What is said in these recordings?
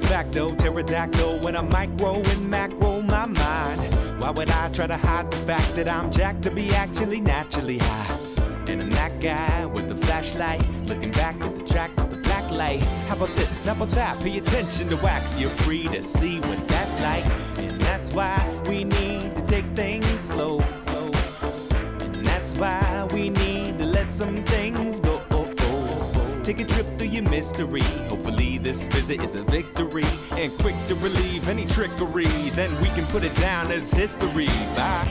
facto, pterodactyl when I micro and macro my mind. Why would I try to hide the fact that I'm jacked to be actually naturally high? And I'm that guy with the flashlight, looking back at the track with the black light. How about this? How about that? Pay attention to wax. You're free to see what that's like. And that's why we need to take things slow, slow. And that's why we need to let some things go. Take a trip through your mystery. Hopefully this visit is a victory. And quick to relieve any trickery. Then we can put it down as history. Bye.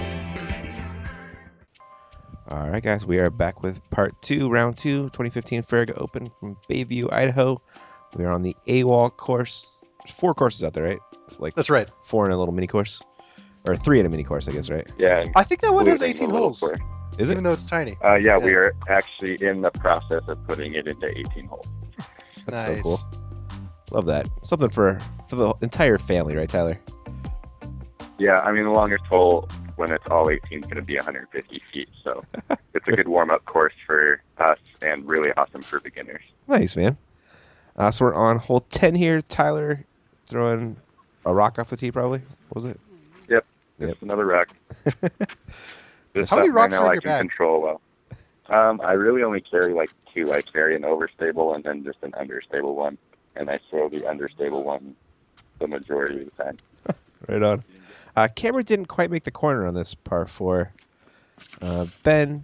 All right, guys, we are back with part 2, round 2, 2015 Farragut Open from Bayview, Idaho. We are on the AWOL course. There's 4 courses out there, right? Like That's right. 4 in a little mini course. Or 3 in a mini course, I guess, right? Yeah. I think that one has 18 holes. Is it? Even though it's tiny. Yeah, we are actually in the process of putting it into 18 holes. That's Nice. so cool. Love that. Something for the entire family, right, Tyler? Yeah, I mean, the longest hole when it's all 18 is going to be 150 feet. So it's a good warm-up course for us and really awesome for beginners. Nice, man. So we're on hole 10 here. Tyler throwing a rock off the tee, probably. What was it? Yep, Yep. it's another rock. This How many stuff rocks right are now in I your can bag? control well. I really only carry like 2. I carry an overstable and then just an understable one. And I throw the understable one the majority of the time. Right on. Cameron didn't quite make the corner on this par 4. Ben.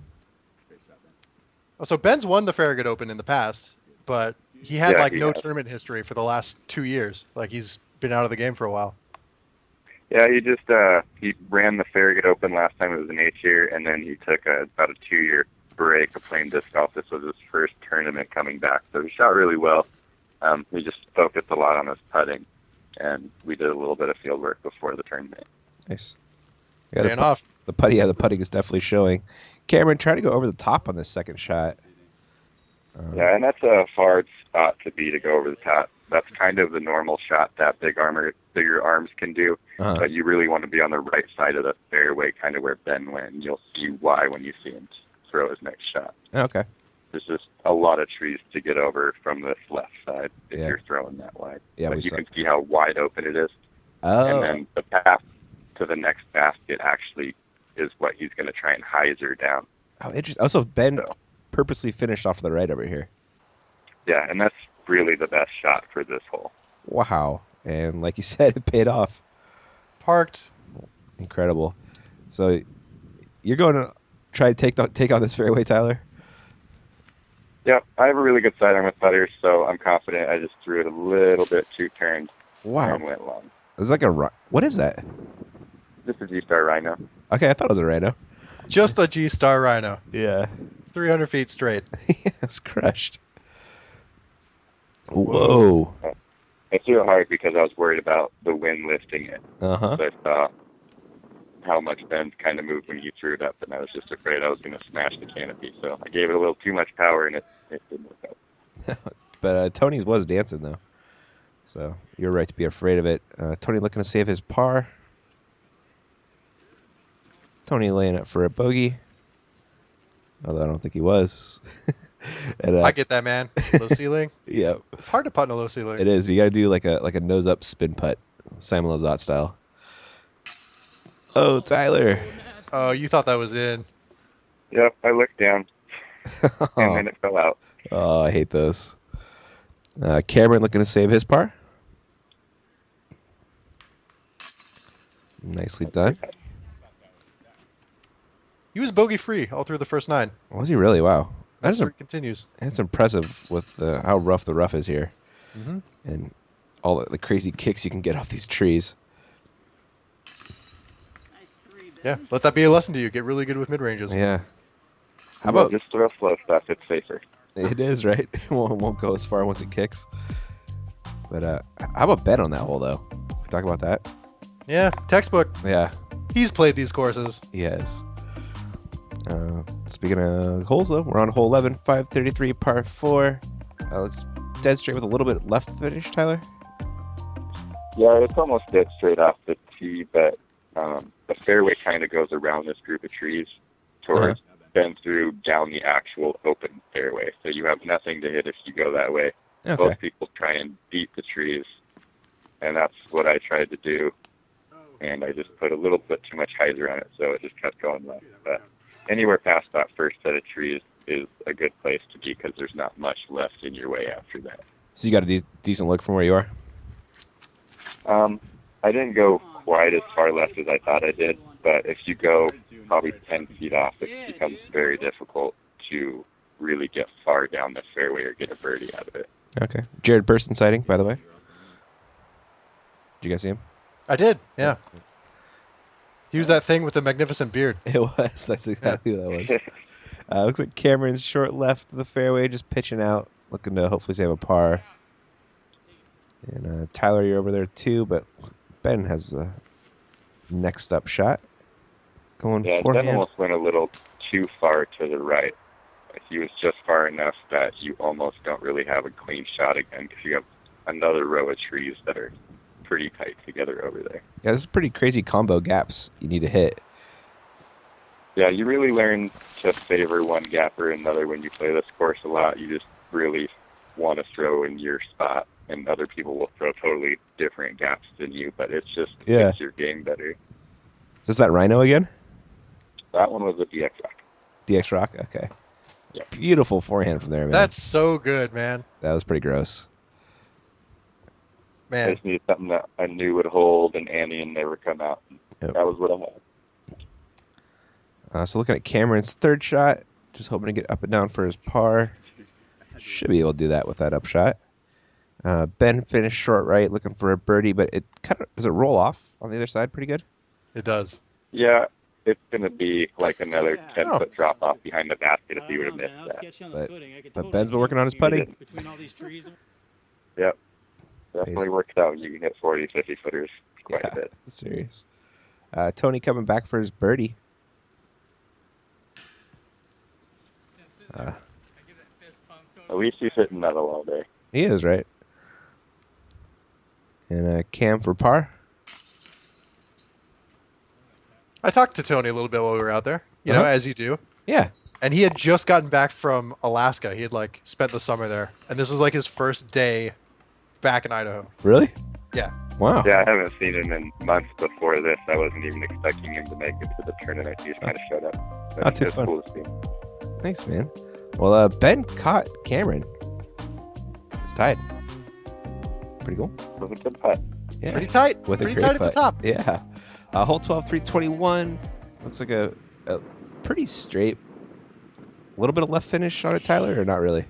Oh, so Ben's won the Farragut Open in the past, but he had Yeah, like he no has. tournament history for the last 2 years. Like he's been out of the game for a while. Yeah, he just he ran the Farragut Open last time. It was an 8 year, and then he took about a 2-year break of playing disc golf. This was his first tournament coming back, so he shot really well. He just focused a lot on his putting, and we did a little bit of field work before the tournament. Nice. Yeah, Paying off. the putting is definitely showing. Cameron, try to go over the top on this second shot. Yeah, and that's a hard spot to be to go over the top. That's kind of the normal shot that bigger arms can do, but you really want to be on the right side of the fairway, kind of where Ben went, and you'll see why when you see him throw his next shot. Okay. There's just a lot of trees to get over from this left side if Yeah. you're throwing that wide. Yeah, but we you saw. can see how wide open it is. Oh. And then the path to the next basket actually is what he's going to try and hyzer down. Oh, interesting. Also, Ben So, purposely finished off to the right over here. yeah, and that's really the best shot for this hole. Wow. And like you said, it paid off. Parked. Incredible. So you're going to try to take on this fairway, Tyler? Yeah, I have a really good sidearm with putters, so I'm confident. I just threw it a little bit too turned Wow. and went long. It's like what is that? Just a G-Star Rhino. Okay, I thought it was a rhino. Just a G-Star Rhino. Yeah. 300 feet straight. It's crushed. Whoa. I threw it hard because I was worried about the wind lifting it. Uh-huh. So I saw how much Ben kind of moved when he threw it up, and I was just afraid I was going to smash the canopy. So I gave it a little too much power, and it didn't work out. But Tony's was dancing, though. So you're right to be afraid of it. Tony looking to save his par. Tony laying up for a bogey. Although I don't think he was. And, I get that, man. Low ceiling. yeah, It's hard to putt in a low ceiling. it is. You got to do like a nose up spin putt, Simon Lizotte style. Oh, Tyler. Oh, you thought that was in. Yep, I looked down, and then it fell out. Oh, I hate those. Cameron looking to save his par. Nicely done. He was bogey free all through the first 9. Was he really? Wow. That story continues. That's impressive with how rough the rough is here. Mm-hmm. And all the crazy kicks you can get off these trees. Yeah, let that be a lesson to you. Get really good with mid-ranges. Yeah. How about... Just throw slow stuff. It's safer. It is, right? It won't go as far once it kicks. But how about Ben on that hole, though? Can we talk about that? Yeah, textbook. Yeah, He's played these courses. he has. Speaking of holes, though, we're on hole 11, 533, par 4. Looks dead straight with a little bit left finish, Tyler. Yeah, it's almost dead straight off the tee, but the fairway kind of goes around this group of trees towards Ben through down the actual open fairway. So you have nothing to hit if you go that way. Okay. Most people try and beat the trees and that's what I tried to do. And I just put a little bit too much hyzer on it, so it just kept going left. But anywhere past that first set of trees is a good place to be because there's not much left in your way after that. So you got a decent look from where you are? I didn't go quite as far left as I thought I did, but if you go probably 10 feet off, it becomes very difficult to really get far down the fairway or get a birdie out of it. Okay. Jared Person sighting, by the way. Did you guys see him? I did, yeah. He was that thing with the magnificent beard. It was. That's exactly who that was. Looks like Cameron's short left of the fairway, just pitching out, looking to hopefully save a par. And Tyler, you're over there too, but Ben has the next up shot. Going Ben forehand. almost went a little too far to the right. He was just far enough that you almost don't really have a clean shot again because you have another row of trees that are pretty tight together over there. Yeah, this is pretty crazy combo gaps you need to hit. Yeah, you really learn to favor one gap or another when you play this course a lot. You just really want to throw in your spot, and other people will throw totally different gaps than you, but it's just makes your game better. Is this that Rhino again? That one was a DX Rock. DX Rock? Okay. Yeah. Beautiful forehand from there, man. That's so good, man. That was pretty gross. I Man, just needed something that I knew would hold and Annie and never come out. Yep. That was what I had. So looking at Cameron's third shot, just hoping to get up and down for his par. Should be able to do that with that up shot. Ben finished short right, looking for a birdie, but it kind of does it roll off on the other side pretty good? it does. Yeah, it's going to be like another 10-foot drop off behind the basket if you would have missed that. But Ben's been working on his putting. Yep. Definitely works out. You can hit 40, 50 footers quite a bit. Serious. Tony coming back for his birdie. At least he's hitting metal all day. He is, right? And Cam for par. I talked to Tony a little bit while we were out there, you know, as you do. Yeah. And he had just gotten back from Alaska. He had like spent the summer there, and this was like his first day back in Idaho. Really? Yeah. Wow. Yeah, I haven't seen him in months before this. I wasn't even expecting him to make it to the tournament. He just kind of showed up. Not too It's fun. cool to see. Thanks, man. Well, Ben caught Cameron. It's tied. Pretty cool. It was a good putt. Yeah. Pretty tight. With a Pretty great tight at the putt. top. Yeah. Hole 12, 321. Looks like a pretty straight. A little bit of left finish on it, Tyler, or not really?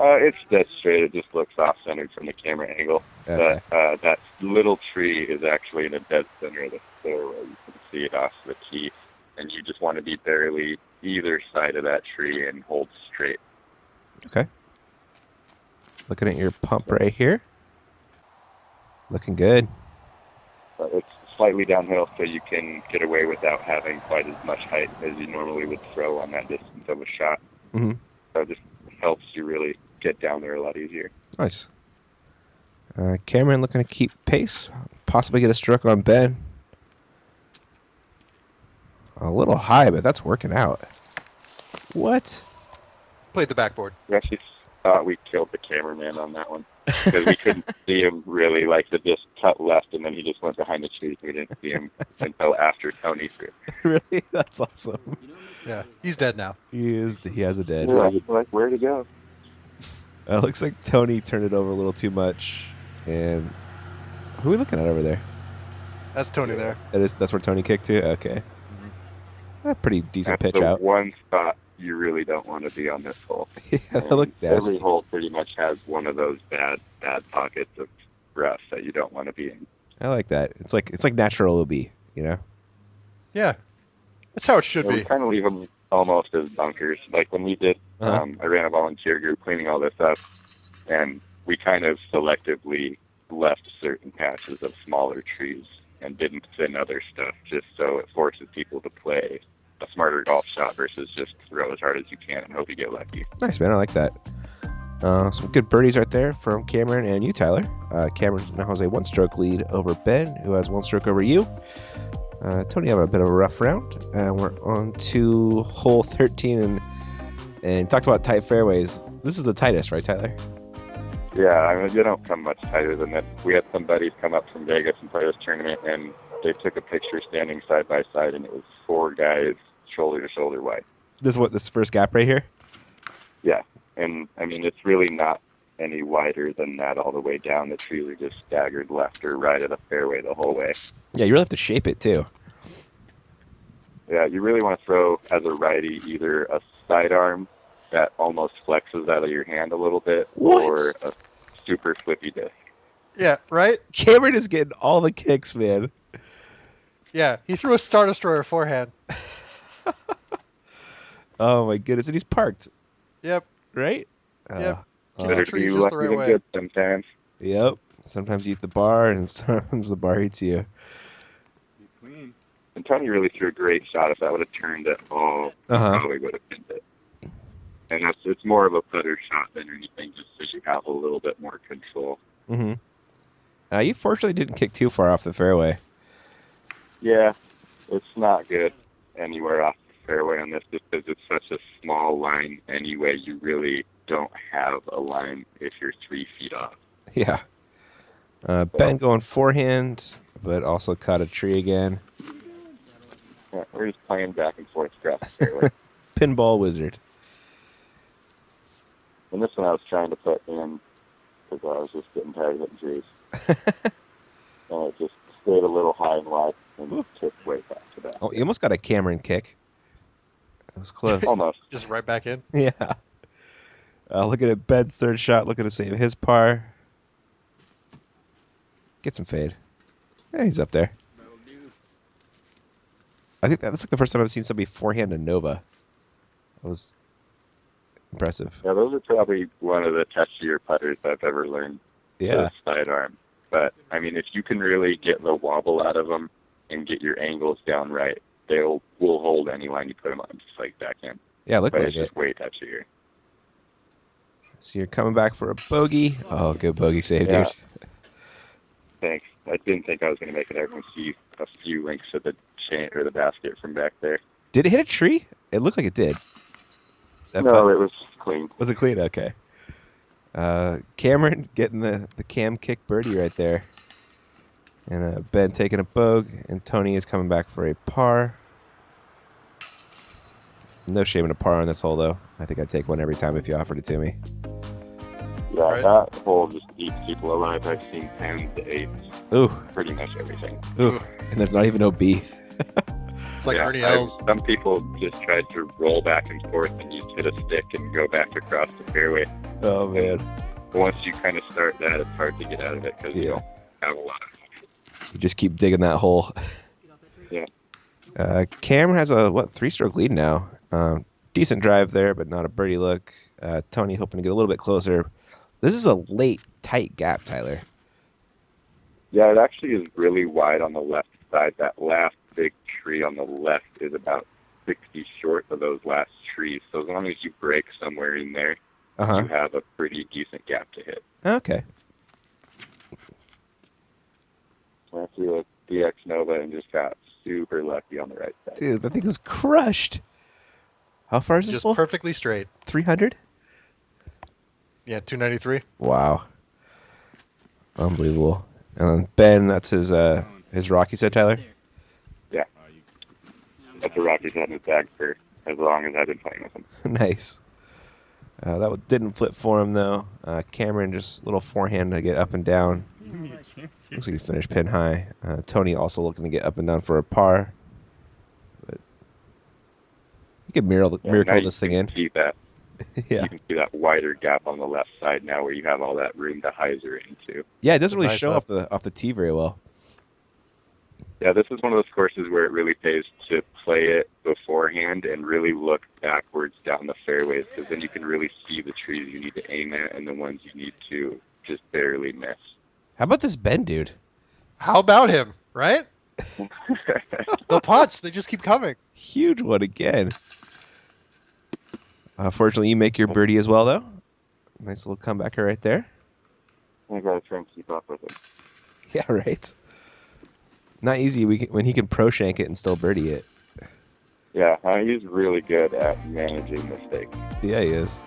It's dead straight. It just looks off-centered from the camera angle. Okay. But that little tree is actually in the dead center of the fairway. You can see it off the tee, and you just want to be barely either side of that tree and hold straight. Okay. Looking at your pump right here. Looking good. But it's slightly downhill, so you can get away without having quite as much height as you normally would throw on that distance of a shot. Mm-hmm. So it just helps you really get down there a lot easier. Nice. Cameron looking to keep pace. Possibly get a stroke on Ben. A little high, but that's working out. What? Played the backboard. We actually thought we killed the cameraman on that one because we couldn't see him really. Like, it just cut left, and then he just went behind the trees. We didn't see him until after Tony threw. Really? That's awesome. Yeah. He's dead now. He has a dead. Yeah, like, where to go? Looks like Tony turned it over a little too much. And who are we looking at over there? That's Tony there. That's where Tony kicked to? Okay. A pretty decent That's pitch the out. one spot you really don't want to be on this hole. Yeah, that looked Every nasty. hole pretty much has one of those bad pockets of rough that you don't want to be in. I like that. It's like natural OB, you know? Yeah. That's how it should We be. kind of leave them almost as bunkers. Like when we did, Uh-huh. I ran a volunteer group cleaning all this up, and we kind of selectively left certain patches of smaller trees and didn't thin other stuff just so it forces people to play a smarter golf shot versus just throw as hard as you can and hope you get lucky. Nice, man. I like that. Some good birdies right there from Cameron and you, Tyler. Cameron now has a one-stroke lead over Ben, who has one stroke over you. Tony having a bit of a rough round. We're on to hole 13 and talked about tight fairways. This is the tightest, right, Tyler? Yeah, I mean, they don't come much tighter than this. We had some buddies come up from Vegas and play this tournament, and they took a picture standing side by side, and it was 4 guys shoulder to shoulder wide. This first gap right here? Yeah, and I mean, it's really not any wider than that all the way down. The trees are just staggered left or right of the fairway the whole way. Yeah, you really have to shape it too. Yeah, you really want to throw, as a righty, either a sidearm that almost flexes out of your hand a little bit, What? or a super flippy disc. Yeah, right? Cameron is getting all the kicks, man. Yeah, he threw a Star Destroyer forehand. Oh my goodness, and he's parked, Yep. right? Yep. Keep Better the to tree be just the lucky right than way. good sometimes. Yep. Sometimes you eat the bar, and sometimes the bar eats you. And Tony really threw a great shot. If that would have turned it, probably would have pinned it. And it's more of a putter shot than anything, just so you have a little bit more control. Mm-hmm. You fortunately didn't kick too far off the fairway. Yeah, it's not good anywhere off the fairway on this, just because it's such a small line anyway. You really don't have a line if you're 3 feet off. Yeah. Ben going forehand, but also caught a tree again. Yeah, we're just playing back and forth across the fairway. Pinball wizard. And this one I was trying to put in because I was just getting tired of hitting trees. And it just stayed a little high and wide and took way back to that. Oh, you almost got a Cameron kick. That was close. Almost. Just right back in. Yeah. Looking at Ben's third shot, looking to save his par. Get some fade. Yeah, he's up there. I think that's like the first time I've seen somebody forehand a Nova. That was impressive. Yeah, those are probably one of the touchier putters I've ever learned. Yeah. The sidearm. But, I mean, if you can really get the wobble out of them and get your angles down right, will hold any line you put them on, just like backhand. Yeah, look But like it's it. just way touchier. So you're coming back for a bogey. Oh, good bogey save, Yeah. dude. Thanks. I didn't think I was going to make it. I can see a few links of the chain or the basket from back there. Did it hit a tree? It looked like it did. That No, putt- it was clean. Was it clean? Okay. Cameron getting the cam kick birdie right there. And Ben taking a bogue. And Tony is coming back for a par. No shame in a par on this hole, though. I think I'd take one every time if you offered it to me. Yeah, Right. that hole just eats people alive. I've seen 10s to 8s, Ooh. pretty much everything. Ooh. And there's not even no B. It's like Yeah, Ernie Els. Some people just tried to roll back and forth and just hit a stick and go back across the fairway. Oh, man. Once you kind of start that, it's hard to get out of it because you Yeah. don't have a lot of. You just keep digging that hole. Yeah. Cameron has a, 3-stroke lead now. Decent drive there, but not a birdie look. Tony hoping to get a little bit closer. This is a late, tight gap, Tyler. Yeah, it actually is really wide on the left side. That last big tree on the left is about 60 short of those last trees. So as long as you break somewhere in there, Uh-huh. you have a pretty decent gap to hit. Okay. I threw a DX Nova and just got super lucky on the right side. Dude, that thing was crushed. How far is this Just hole? perfectly straight. 300? Yeah, 293. Wow. Unbelievable. And Ben, that's his rock, you said, Tyler? Yeah. That's a rock he's had in his bag for as long as I've been playing with him. Nice. Didn't flip for him, though. Cameron just a little forehand to get up and down. Looks like he finished pin high. Tony also looking to get up and down for a par. But you could miracle now this thing you in. can see that. Yeah. You can see that wider gap on the left side now where you have all that room to hyzer into. Yeah, it doesn't really Nice show up. off the tee very well. Yeah, this is one of those courses where it really pays to play it beforehand and really look backwards down the fairways, because then you can really see the trees you need to aim at and the ones you need to just barely miss. How about this Ben dude? How about him, right? The putts, they just keep coming. Huge one again. Fortunately, you make your birdie as well, though. Nice little comebacker right there. I gotta try and keep up with him. Yeah, right. Not easy when he can pro shank it and still birdie it. Yeah, he's really good at managing mistakes. Yeah, he is.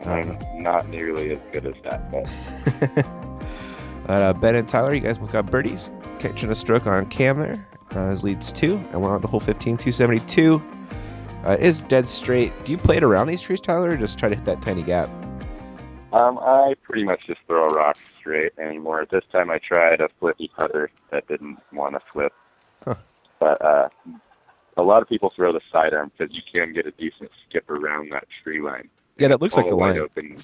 I'm not nearly as good as that, but Ben and Tyler, you guys both got birdies. Catching a stroke on Cam there. His leads 2, and we're on the hole 15, 272. It is dead straight. Do you play it around these trees, Tyler, or just try to hit that tiny gap? I pretty much just throw rocks straight anymore. This time I tried a flippy putter that didn't want to flip. Huh. But a lot of people throw the sidearm because you can get a decent skip around that tree line. Yeah, that looks like the wide line. Open.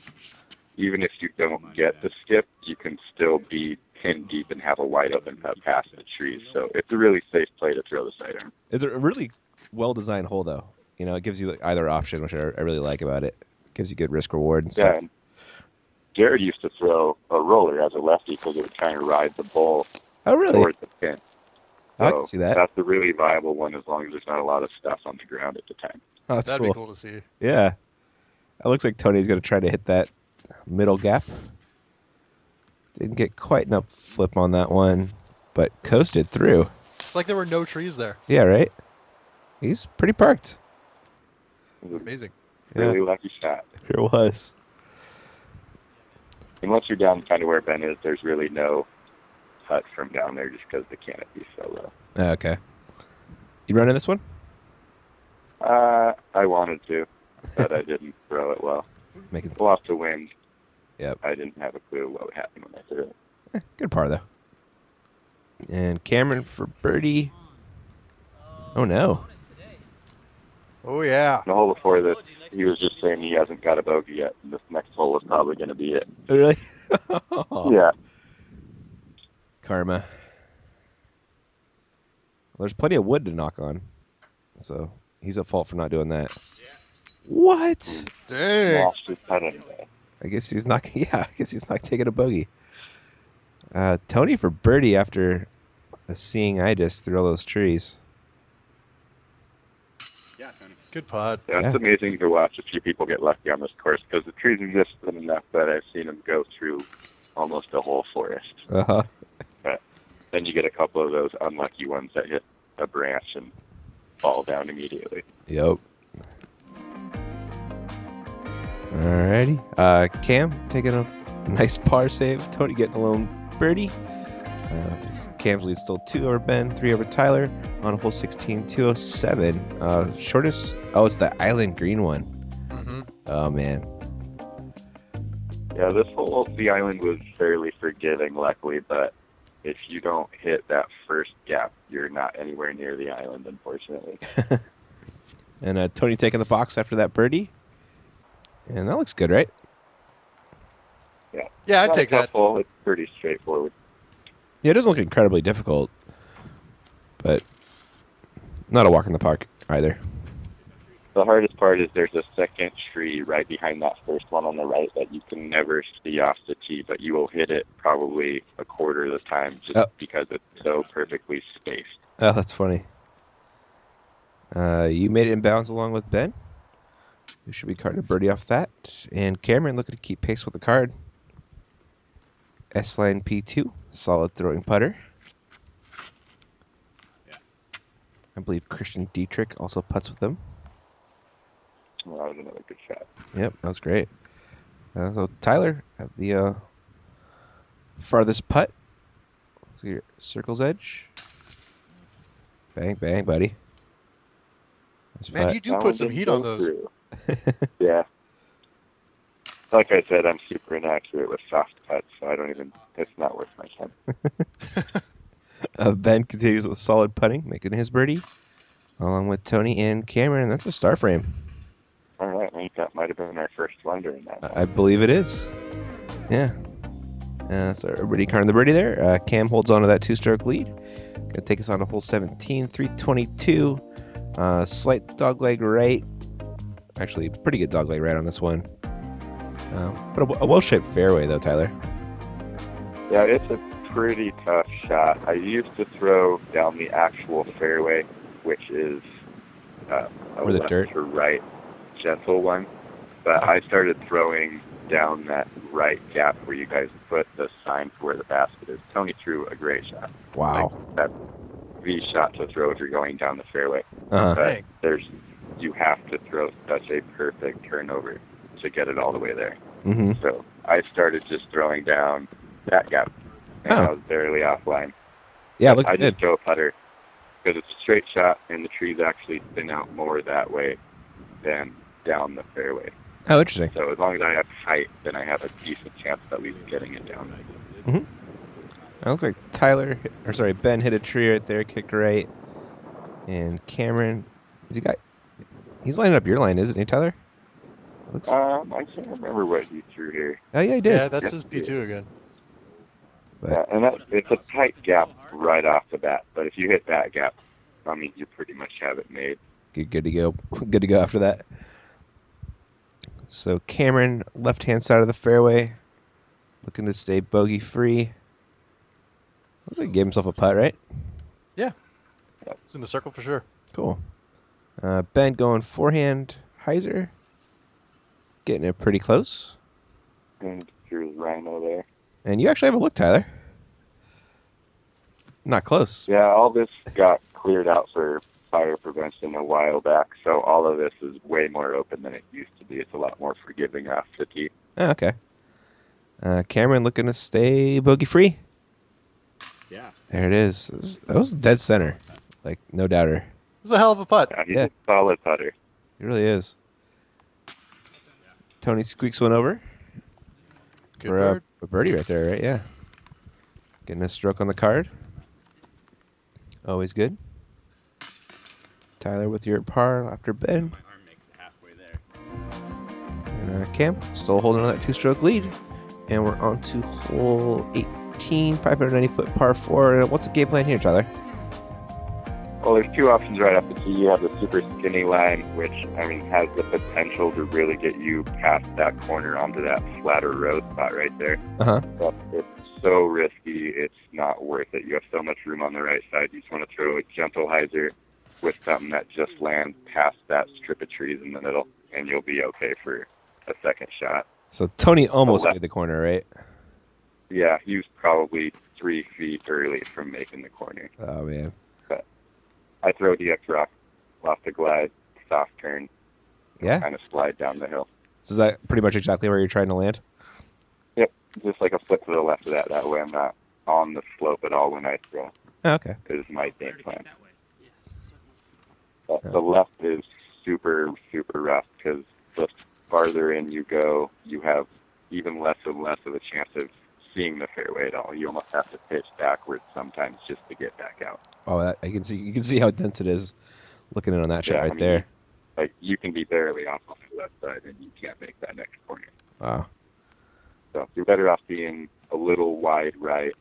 Even if you don't get the skip, you can still be pinned deep and have a wide open putt past the trees. So it's a really safe play to throw the sidearm. It's a really well-designed hole, though. You know, it gives you either option, which I really like about it. Gives you good risk reward and stuff. Yeah, Jared used to throw a roller as a lefty because it would kind of ride the ball Oh, really? towards the pin. I So can see that. That's a really viable one as long as there's not a lot of stuff on the ground at the time. Oh, that's That'd cool. be cool to see. Yeah. It looks like Tony's going to try to hit that middle gap. Didn't get quite enough flip on that one, but coasted through. It's like there were no trees there. Yeah, right? He's pretty parked. It was Amazing. a really lucky shot. Sure was. And once you're down kind of where Ben is, there's really no putt from down there just because the canopy's so low. Okay. You running this one? I wanted to, but I didn't throw it well. Making Lost to wind. Yep. I didn't have a clue what would happen when I threw it. Good par, though. And Cameron for birdie. Oh, no. Oh, yeah. The hole before this, he was just saying he hasn't got a bogey yet, and this next hole is probably going to be it. Really? Yeah. Karma. Well, there's plenty of wood to knock on, so he's at fault for not doing that. What? Dang. Lost his putt anyway. I guess he's not. Yeah, I guess he's not taking a bogey. Tony for birdie after seeing I just through all those trees. Good putt. Yeah, it's Yeah. amazing to watch a few people get lucky on this course because the trees are just thin enough that I've seen them go through almost a whole forest. Uh-huh. But then you get a couple of those unlucky ones that hit a branch and fall down immediately. Yep. Alrighty. Cam taking a nice par save. Tony getting a lone birdie. Cam's lead still 2 over Ben, 3 over Tyler on hole 16, 207. Shortest. Oh, it's the island green one. Mm-hmm. Oh, man. Yeah, this hole, the island was fairly forgiving, luckily, but if you don't hit that first gap, you're not anywhere near the island, unfortunately. And Tony taking the box after that birdie. And that looks good, right? Yeah, I'd Not a take tough that. hole. It's pretty straightforward. Yeah, it doesn't look incredibly difficult, but not a walk in the park either. The hardest part is there's a second tree right behind that first one on the right that you can never see off the tee, but you will hit it probably a quarter of the time just because it's so perfectly spaced. Oh, that's funny. You made it in bounds along with Ben. You should be carding a birdie off that. And Cameron looking to keep pace with the card. S-Line P2, solid throwing putter. Yeah. I believe Christian Dietrich also putts with them. Well, that was another good shot. Yep, that was great. So Tyler at the farthest putt. See your circle's edge. Bang, bang, buddy. Nice Man, putt. you do That put one some didn't heat go on those. through. Yeah. Like I said, I'm super inaccurate with soft putts, so I don't even, it's not worth my time. Ben continues with solid putting, making his birdie, along with Tony and Cameron, and that's a star frame. All right, I think that might have been our first blunder in that. I believe it is. Yeah. So everybody carding the birdie there. Cam holds on to that 2-stroke lead. Gonna take us on to hole 17, 322. Slight dogleg right. Actually, pretty good dogleg right on this one. But a well-shaped fairway, though, Tyler. Yeah, it's a pretty tough shot. I used to throw down the actual fairway, which is a Where the left dirt- to right gentle one. But I started throwing down that right gap where you guys put the sign for where the basket is. Tony threw a great shot. Wow. Like, that's the shot to throw if you're going down the fairway. Uh-huh. But you have to throw such a perfect turnover to get it all the way there. Mm-hmm. So I started just throwing down that gap, and Oh. I was barely offline. Yeah, it But looks I good. just throw a putter because it's a straight shot, and the trees actually spin out more that way than down the fairway. Oh, interesting. So as long as I have height, then I have a decent chance of at least getting it down. It looks like Ben hit a tree right there, kicked right. And Cameron, he's lining up your line, isn't he, Tyler? Looks like, I can't remember what he threw here. oh, yeah, he did. Yeah, that's his P2 again. But, Yeah, and it's a tight gap right off the bat. But if you hit that gap, I mean, you pretty much have it made. good to go. Good to go after that. So Cameron, left-hand side of the fairway, looking to stay bogey-free. Looks like he gave himself a putt, right? Yeah. It's in the circle for sure. Cool. Ben going forehand, hyzer. Getting it pretty close. And here's Rhino there. And you actually have a look, Tyler. Not close. Yeah, all this got cleared out for fire prevention a while back, so all of this is way more open than it used to be. It's a lot more forgiving off the tee. Oh, okay. Cameron looking to stay bogey-free. Yeah. There it is. That was dead center. Like, no doubter. It's a hell of a putt. Yeah, he's Yeah. a solid putter. It really is. Tony squeaks one over. Good for bird. a birdie right there, right? Yeah. Getting a stroke on the card. Always good. Tyler with your par after Ben. My arm makes it halfway there. And Cam still holding on that 2-stroke lead. And we're on to hole 18, 590-foot par 4. And what's the game plan here, Tyler? Well, there's two options right off the tee. You have the super skinny line, which, I mean, has the potential to really get you past that corner onto that flatter road spot right there. Uh-huh. But it's so risky, it's not worth it. You have so much room on the right side. You just want to throw a gentle hyzer with something that just lands past that strip of trees in the middle, and you'll be okay for a second shot. So Tony almost left. made the corner, right? Yeah, he was probably 3 feet early from making the corner. Oh, man. I throw DX rock off the glide, soft turn, Yeah? kind of slide down the hill. So is that pretty much exactly where you're trying to land? Yep, just like a flip to the left of that. That way I'm not on the slope at all when I throw. Oh, okay. Is my game plan. That way. Yes. But the left is super, super rough because the farther in you go, you have even less and less of a chance of seeing the fairway at all. You almost have to pitch backwards sometimes just to get back out. Oh, you can see how dense it is looking in on that shot Yeah, right I mean, there. Like, you can be barely off on the left side and you can't make that next corner. Wow. So you're better off being a little wide right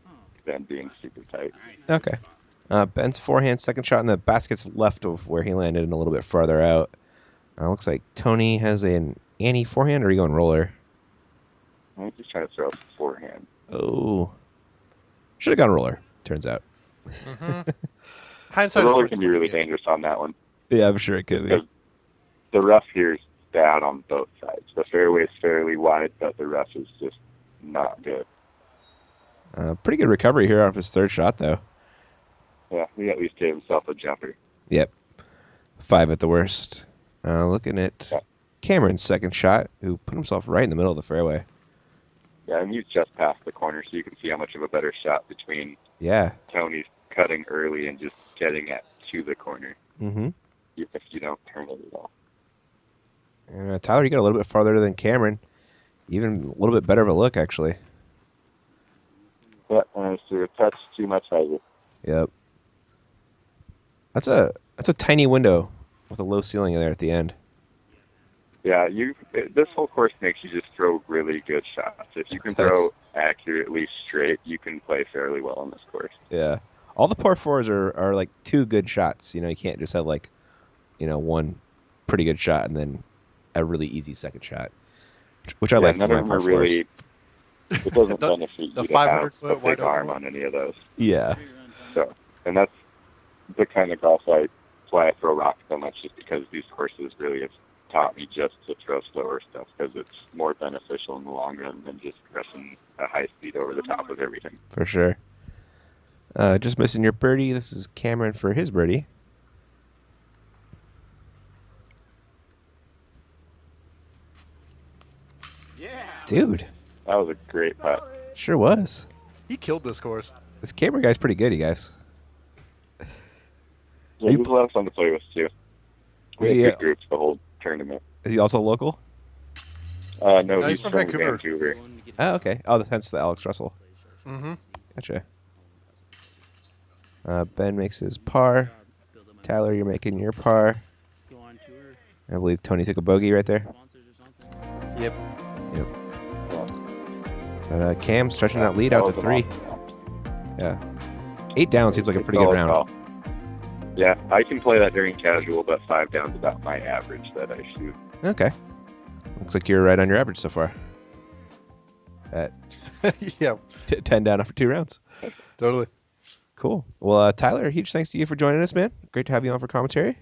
than being super tight. Okay. Ben's forehand second shot in the basket's left of where he landed and a little bit farther out. Looks like Tony has an Annie forehand, or are you going roller? I'm just trying to throw a forehand. Oh. Should have gone roller, turns out. Mm-hmm. The Hindsight roller can be really dangerous on that one. Yeah, I'm sure it could be. Because the rough here is bad on both sides. The fairway is fairly wide, but the rough is just not good. Pretty good recovery here off his third shot, though. Yeah, he at least gave himself a jumper. Yep. 5 at the worst. Looking at Cameron's second shot, who put himself right in the middle of the fairway. Yeah, and he's just past the corner, so you can see how much of a better shot between Yeah. Tony's cutting early and just getting it to the corner, Mm-hmm. if you don't turn it at all. And Tyler, you got a little bit farther than Cameron. Even a little bit better of a look, actually. Yeah, and I threw a touch too much hyzer. Yep. That's a tiny window with a low ceiling in there at the end. Yeah, this whole course makes you just throw really good shots. If you can It does. throw accurately straight, you can play fairly well on this course. Yeah. All the par fours are like 2 good shots. You know, you can't just have like, one pretty good shot and then a really easy second shot, which I like for none my of them par are fours. really. It doesn't The- benefit the you to 500 have a foot wide big arm open on any of those. Yeah. So, and that's the kind of golf that's why I throw rocks so much, just because these courses really have taught me just to throw slower stuff, because it's more beneficial in the long run than just pressing a high speed over the top of everything. For sure. Just missing your birdie. This is Cameron for his birdie. Yeah. Dude, That was a great putt. sure was. He killed this course. This camera guy's pretty good, you guys. Yeah, You- he was a lot of fun to play with too. We Is had he, good groups the whole tournament. Is he also local? No, he's he's from from Vancouver. Vancouver. Oh, okay. Oh, hence the Alex Russell. Mm-hmm. Gotcha. Ben makes his par. Tyler, you're making your par. Go on tour. I believe Tony took a bogey right there. Sponsors or something. Yep. But Cam stretching that lead out to was an 3. awesome round. Yeah. 8 down seems like a pretty good Solid round. call. Yeah, I can play that during casual, but 5 down is about my average that I shoot. Okay. Looks like you're right on your average so far. At Yeah, 10 down after 2 rounds. totally. Cool. Well, Tyler, huge thanks to you for joining us, man. Great to have you on for commentary.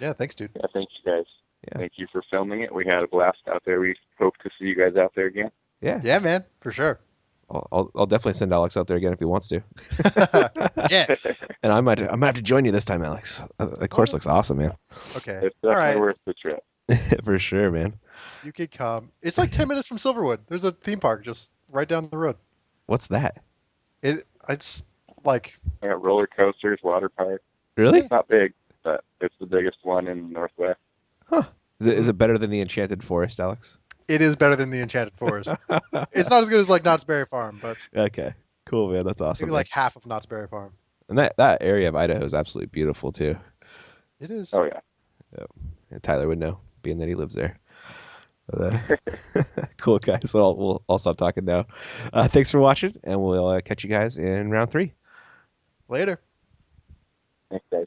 Yeah, thanks, dude. Yeah, thank you guys. Yeah. Thank you for filming it. We had a blast out there. We hope to see you guys out there again. Yeah. Yeah, man, for sure. I'll definitely send Alex out there again if he wants to. Yeah. And I might have to join you this time, Alex. The course looks awesome, man. Okay. It's All definitely right. worth the trip. For sure, man. You could come. It's like 10 minutes from Silverwood. There's a theme park just right down the road. What's that? It's like, I got roller coasters, water park. Really? It's not big, but it's the biggest one in the Northwest. Is it better than the Enchanted Forest, Alex? it is better than the Enchanted Forest. It's not as good as like Knott's Berry Farm, but Okay. Cool, man. That's awesome. maybe like half of Knott's Berry Farm. And that area of Idaho is absolutely beautiful too. It is. Oh, yeah. And Tyler would know, being that he lives there. But, cool, guys. So I'll stop talking now. Thanks for watching, and we'll catch you guys in round 3. Later. Thanks, guys.